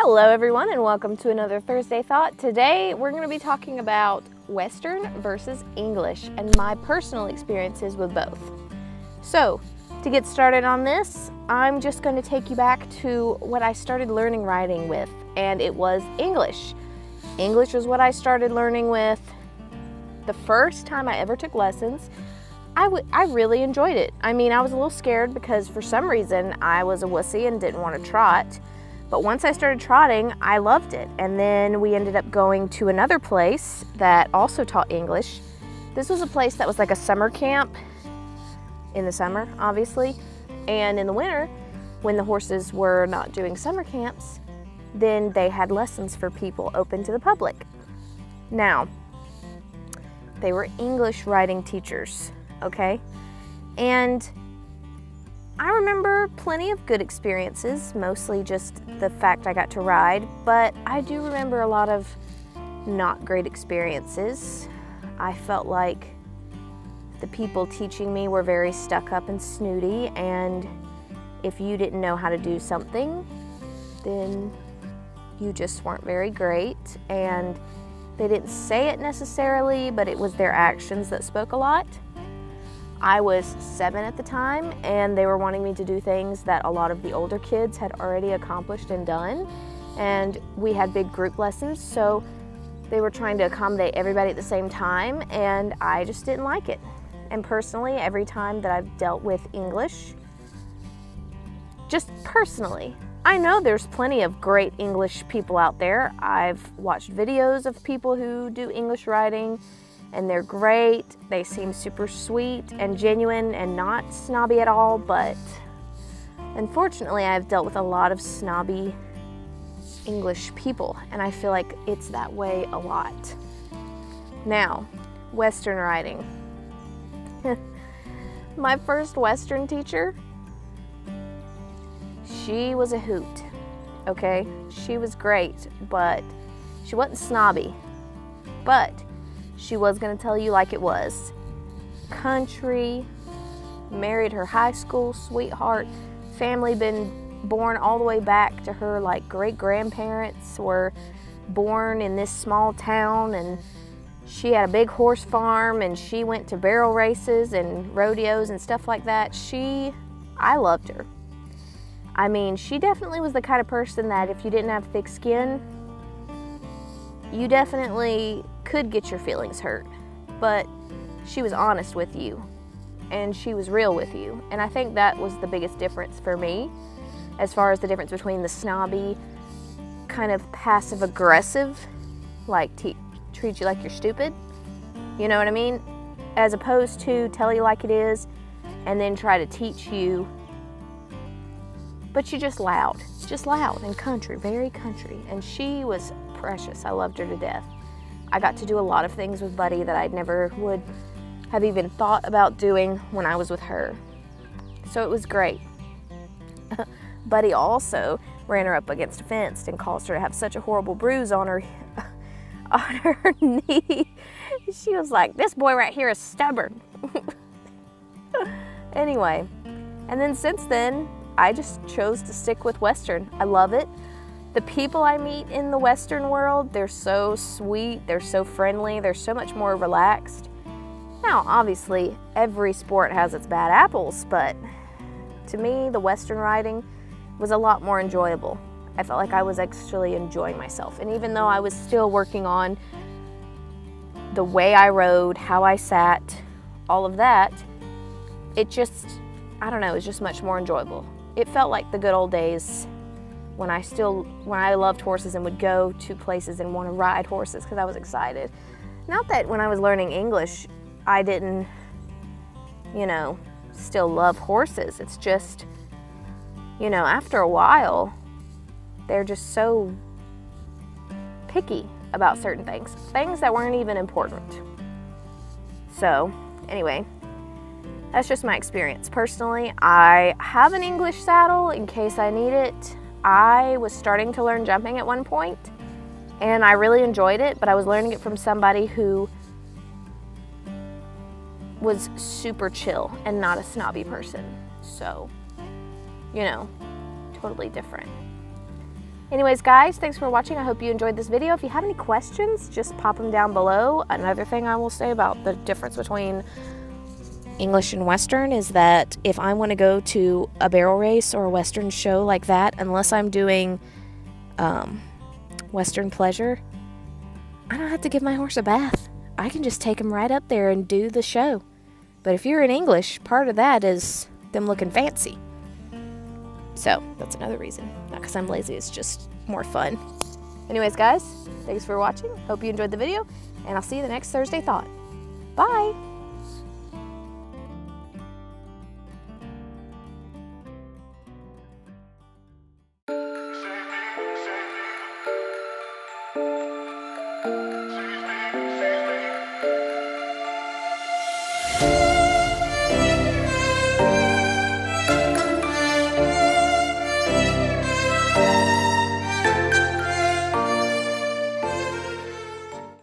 Hello everyone and welcome to another Thursday Thought. Today we're going to be talking about Western versus English and my personal experiences with both. So to get started on this, I'm just going to take you back to what I started learning writing with, and it was English. English was what I started learning with the first time I ever took lessons. I really enjoyed it. I mean, I was a little scared because for some reason I was a wussy and didn't want to trot. But once I started trotting, I loved it. And then we ended up going to another place that also taught English. This was a place that was like a summer camp in the summer, obviously. And in the winter, when the horses were not doing summer camps, then they had lessons for people open to the public. Now, they were English writing teachers, okay? And I remember plenty of good experiences, mostly just the fact I got to ride, but I do remember a lot of not great experiences. I felt like the people teaching me were very stuck up and snooty, and if you didn't know how to do something, then you just weren't very great. And they didn't say it necessarily, but it was their actions that spoke a lot. I was 7 at the time, and they were wanting me to do things that a lot of the older kids had already accomplished and done. And we had big group lessons, so they were trying to accommodate everybody at the same time, and I just didn't like it. And personally, every time that I've dealt with English, just personally, I know there's plenty of great English people out there. I've watched videos of people who do English writing, and they're great. They seem super sweet and genuine and not snobby at all, but unfortunately I've dealt with a lot of snobby English people, and I feel like it's that way a lot. Now, Western writing. My first Western teacher, she was a hoot, okay? She was great, but she wasn't snobby, but she was going to tell you like it was. Country, married her high school sweetheart, family been born all the way back to her, like great-grandparents were born in this small town, and she had a big horse farm, and she went to barrel races and rodeos and stuff like that. I loved her. I mean, she definitely was the kind of person that if you didn't have thick skin, you definitely could get your feelings hurt, but she was honest with you and she was real with you. And I think that was the biggest difference for me, as far as the difference between the snobby, kind of passive aggressive, like treat you like you're stupid, you know what I mean? As opposed to tell you like it is and then try to teach you, but you're just loud and country, very country. And she was precious. I loved her to death. I got to do a lot of things with Buddy that I never would have even thought about doing when I was with her. So it was great. Buddy also ran her up against a fence and caused her to have such a horrible bruise on her knee. She was like, "This boy right here is stubborn." Anyway, and then since then, I just chose to stick with Western. I love it. The people I meet in the Western world, they're so sweet, they're so friendly, they're so much more relaxed. Now, obviously, every sport has its bad apples, but to me, the Western riding was a lot more enjoyable. I felt like I was actually enjoying myself. And even though I was still working on the way I rode, how I sat, all of that, it just, I don't know, it was just much more enjoyable. It felt like the good old days when I loved horses and would go to places and want to ride horses because I was excited. Not that when I was learning English, I didn't, still love horses. It's just, after a while, they're just so picky about certain things that weren't even important. So, anyway, that's just my experience. Personally, I have an English saddle in case I need it. I was starting to learn jumping at one point, and I really enjoyed it, but I was learning it from somebody who was super chill and not a snobby person. So, totally different. Anyways, guys, thanks for watching. I hope you enjoyed this video. If you have any questions, just pop them down below. Another thing I will say about the difference between English and Western is that if I want to go to a barrel race or a Western show like that, unless I'm doing Western pleasure, I don't have to give my horse a bath. I can just take him right up there and do the show. But if you're in English, part of that is them looking fancy. So that's another reason. Not because I'm lazy, it's just more fun. Anyways, guys, thanks for watching. Hope you enjoyed the video, and I'll see you the next Thursday Thought. Bye!